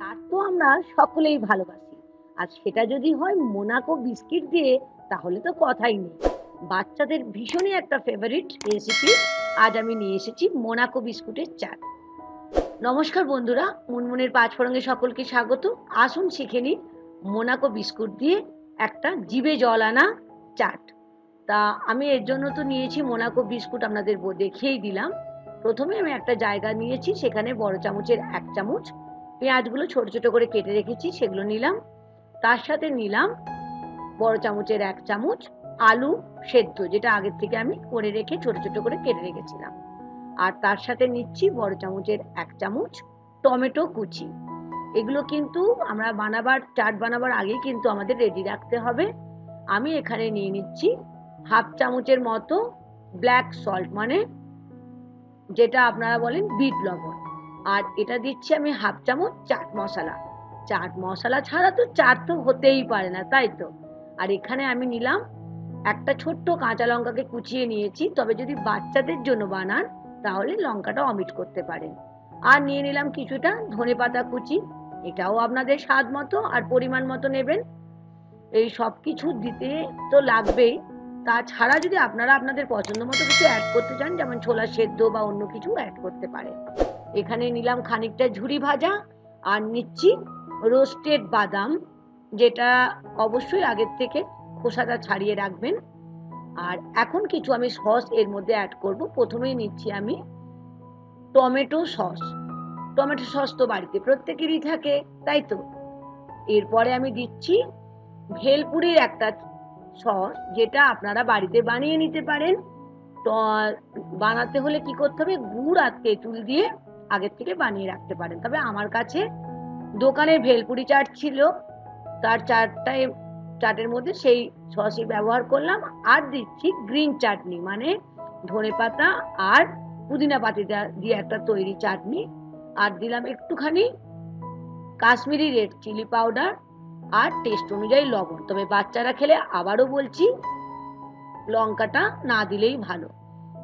তার তো আমরা সকলেই ভালোবাসি। আর সেটা যদি হয় মোনাকো বিস্কিট দিয়ে, তাহলে তো কথাই নেই। বাচ্চাদের ভীষণই একটা ফেভারিট রেসিপি। আজ আমি নিয়ে এসেছি মোনাকো বিস্কুটের চাট। নমস্কার বন্ধুরা, মুনমুনের পাঁচফোড়নে সকলকে স্বাগত। আসুন শিখে নিই মোনাকো বিস্কুট দিয়ে একটা জিভে জল আনা চাট। তা আমি এর জন্য তো নিয়েছি মোনাকো বিস্কুট, আপনাদের দেখিয়েই দিলাম। প্রথমে আমি একটা জায়গা নিয়েছি, সেখানে বড় চামচের 1 চামচ পেঁয়াজগুলো ছোট ছোট করে কেটে রেখেছি, সেগুলো নিলাম। তার সাথে নিলাম বড় চামচের 1 চামচ আলু সেদ্ধ, যেটা আগের থেকে আমি করে রেখে ছোট ছোট করে কেটে রেখেছিলাম। আর তার সাথে নিচ্ছি বড় চামচের 1 চামচ টমেটো কুচি। এগুলো কিন্তু আমরা চাট বানাবার আগেই কিন্তু আমাদের রেডি রাখতে হবে। আমি এখানে নিয়ে নিচ্ছি হাফ চামচের মতো ব্ল্যাক সল্ট, মানে যেটা আপনারা বলেন বিট লবণ। আর এটা দিচ্ছি আমি হাফ চামচ চাট মশলা। চাট মশলা ছাড়া তো চাট তো হতেই পারে না, তাই তো। আর এখানে আমি নিলাম একটা ছোট্ট কাঁচা লঙ্কাকে কুচিয়ে নিয়েছি, তবে যদি বাচ্চাদের জন্য বানান তাহলে লঙ্কাটা অমিট করতে পারেন। আর নিয়ে নিলাম কিছুটা ধনেপাতা কুচি, এটাও আপনাদের স্বাদ মতো আর পরিমাণ মতো নেবেন। এই সব কিছু দিতে তো লাগবেই। তাছাড়া যদি আপনারা আপনাদের পছন্দ মতো কিছু অ্যাড করতে চান, যেমন ছোলা সেদ্ধ বা অন্য কিছু অ্যাড করতে পারেন। এখানে নিলাম খানিকটা ঝুরি ভাজা, আর নিচ্ছি রোস্টেড বাদাম, যেটা অবশ্যই আগের থেকে খোসাটা ছাড়িয়ে রাখবেন। আর এখন কিছু আমি সস এর মধ্যে অ্যাড করব। প্রথমেই নিচ্ছি আমি টমেটো সস। টমেটো সস তো বাড়িতে প্রত্যেকেরই থাকে, তাই তো। এরপরে আমি দিচ্ছি ভেলপুরির একটা সস, যেটা আপনারা বাড়িতে বানিয়ে নিতে পারেন। তো বানাতে হলে কি করতে হবে, গুড় আর তেঁতুল দিয়ে আগের থেকে বানিয়ে রাখতে পারেন। তবে আমার কাছে দোকানের ভেলপুরি চাট ছিল, তার চাটের মধ্যে সেই সসই ব্যবহার করলাম। আর দিচ্ছি গ্রিন চাটনি, মানে ধনেপাতা আর পুদিনা পাতা দিয়ে একটা তৈরি চাটনি। আর দিলাম একটুখানি কাশ্মীরি রেড চিলি পাউডার, আর টেস্ট অনুযায়ী লবণ। তবে বাচ্চারা খেলে আবারও বলছি লঙ্কাটা না দিলেই ভালো।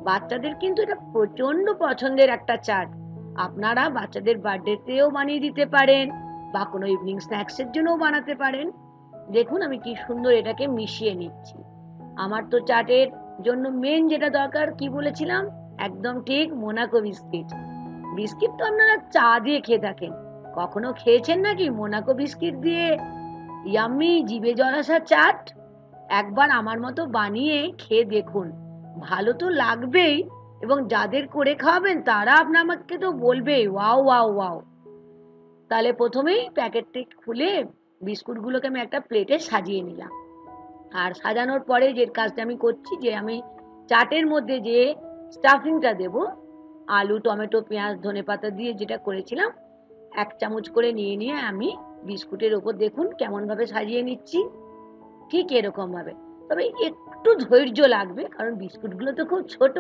বাচ্চাদের কিন্তু এটা প্রচন্ড পছন্দের একটা চাট। আপনারা বাচ্চাদের বার্থডেতেও বানিয়ে দিতে পারেন, বা কোনো ইভিনিং স্ন্যাক্সের জন্যও বানাতে পারেন। দেখুন আমি কি সুন্দর এটাকে মিশিয়ে নিচ্ছি। আমার তো চাটের জন্য মেন যেটা দরকার কি বলেছিলাম, একদম ঠিক, মোনাকো বিস্কিট। বিস্কিট তো আপনারা চা দিয়ে খেয়ে থাকেন, কখনো খেয়েছেন নাকি মোনাকো বিস্কিট দিয়ে ইয়াম্মি জিভে জল আসা চাট? একবার আমার মতো বানিয়ে খেয়ে দেখুন, ভালো তো লাগবেই, এবং যাদের করে খাওয়াবেন তারা আমাকে তো বলবেই ওয়াও ওয়াও ওয়াও। তাহলে প্রথমেই প্যাকেটটি খুলে বিস্কুটগুলোকে আমি একটা প্লেটে সাজিয়ে নিলাম। আর সাজানোর পরে যে কাজটা আমি করছি, যে আমি চাটের মধ্যে যে স্টাফিংটা দেব, আলু টমেটো পেঁয়াজ ধনেপাতা দিয়ে যেটা করেছিলাম, 1 চামচ করে নিয়ে নিয়ে আমি বিস্কুটের ওপর দেখুন কেমন ভাবে সাজিয়ে নিচ্ছি, ঠিক এরকম ভাবে। তবে একটু ধৈর্য লাগবে, কারণ বিস্কুটগুলো তো খুব ছোট,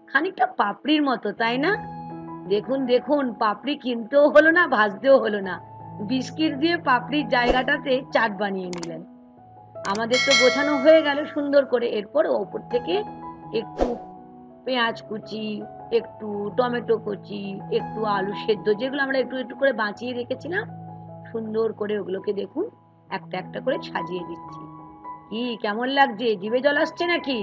খানিকটা পাপড়ির মতো, তাই না? দেখুন দেখুন, পাপড়ি কিনতেও হলো না, ভাজতেও হলো না, বিস্কিট দিয়ে পাপড়ির জায়গাটাতে চাট বানিয়ে নিলেন। আমাদের তো গোছানো হয়ে গেল সুন্দর করে। এরপর ওপর থেকে একটু পেঁয়াজ কুচি, একটু টমেটো কুচি, একটু আলু সেদ্ধ, যেগুলো আমরা একটু একটু করে বাঁচিয়ে রেখেছিলাম, সুন্দর করে ওগুলোকে দেখুন একটা একটা করে সাজিয়ে দিচ্ছি। কি কেমন লাগছে? জিভে জল আসছে নাকি?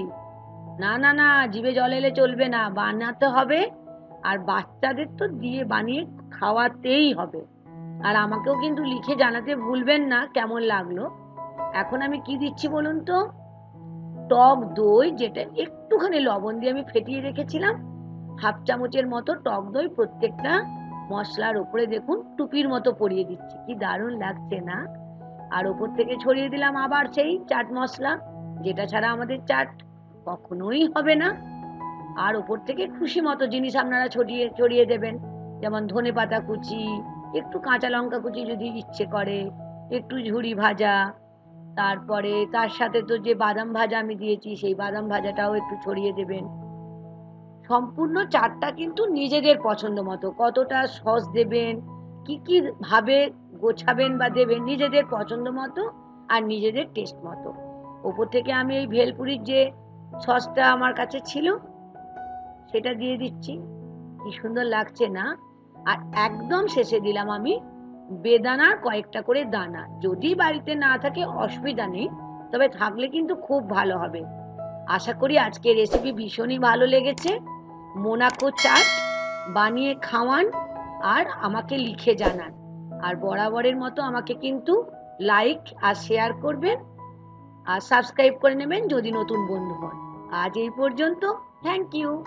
না না না, জিভে জল এলে চলবে না, বানাতে হবে। আর বাচ্চাদের তো দিয়ে বানিয়ে খাওয়াতেই হবে। আর আমাকেও কিন্তু লিখে জানাতে ভুলবেন না কেমন লাগলো। এখন আমি কি দিচ্ছি বলুন তো, টক দই, যেটা একটুখানি লবণ দিয়ে আমি ফেটিয়ে রেখেছিলাম, হাফ চামচের মতো টক দই প্রত্যেকটা মশলার উপরে দেখুন টুপির মতো পরিয়ে দিচ্ছি। কি দারুণ লাগছে না? আর ওপর থেকে ছড়িয়ে দিলাম আবার সেই চাট মশলা, যেটা ছাড়া আমাদের চাট কখনোই হবে না। আর ওপর থেকে খুশি মতো জিনিস আপনারা ছড়িয়ে ছড়িয়ে দেবেন, যেমন ধনেপাতা কুচি, একটু কাঁচা লঙ্কা কুচি যদি ইচ্ছে করে, একটু ঝুরি ভাজা, তারপরে তার সাথে তো যে বাদাম ভাজা আমি দিয়েছি, সেই বাদাম ভাজাটাও একটু ছড়িয়ে দেবেন। সম্পূর্ণ চাটটা কিন্তু নিজেদের পছন্দ মতো, কতটা সস দেবেন, কি কি ভাবে গোছাবেন বা দেবেন, নিজেদের পছন্দ মতো আর নিজেদের টেস্ট মতো। ওপর থেকে আমি এই ভেলপুরির যে সসটা আমার কাছে ছিল, সেটা দিয়ে দিচ্ছি। কি সুন্দর লাগছে না? আর একদম শেষে দিলাম আমি বেদানার কয়েকটা করে দানা। যদি বাড়িতে না থাকে অসুবিধা নেই, তবে থাকলে কিন্তু খুব ভালো হবে। আশা করি আজকের রেসিপি ভীষণই ভালো লেগেছে। মোনাকো চাট বানিয়ে খাওয়ান আর আমাকে লিখে জানান। আর বরাবরের মতো আমাকে কিন্তু লাইক আর শেয়ার করবেন আর সাবস্ক্রাইব করে নেবেন যদি নতুন বন্ধু হন। আজ এই পর্যন্ত। Thank you.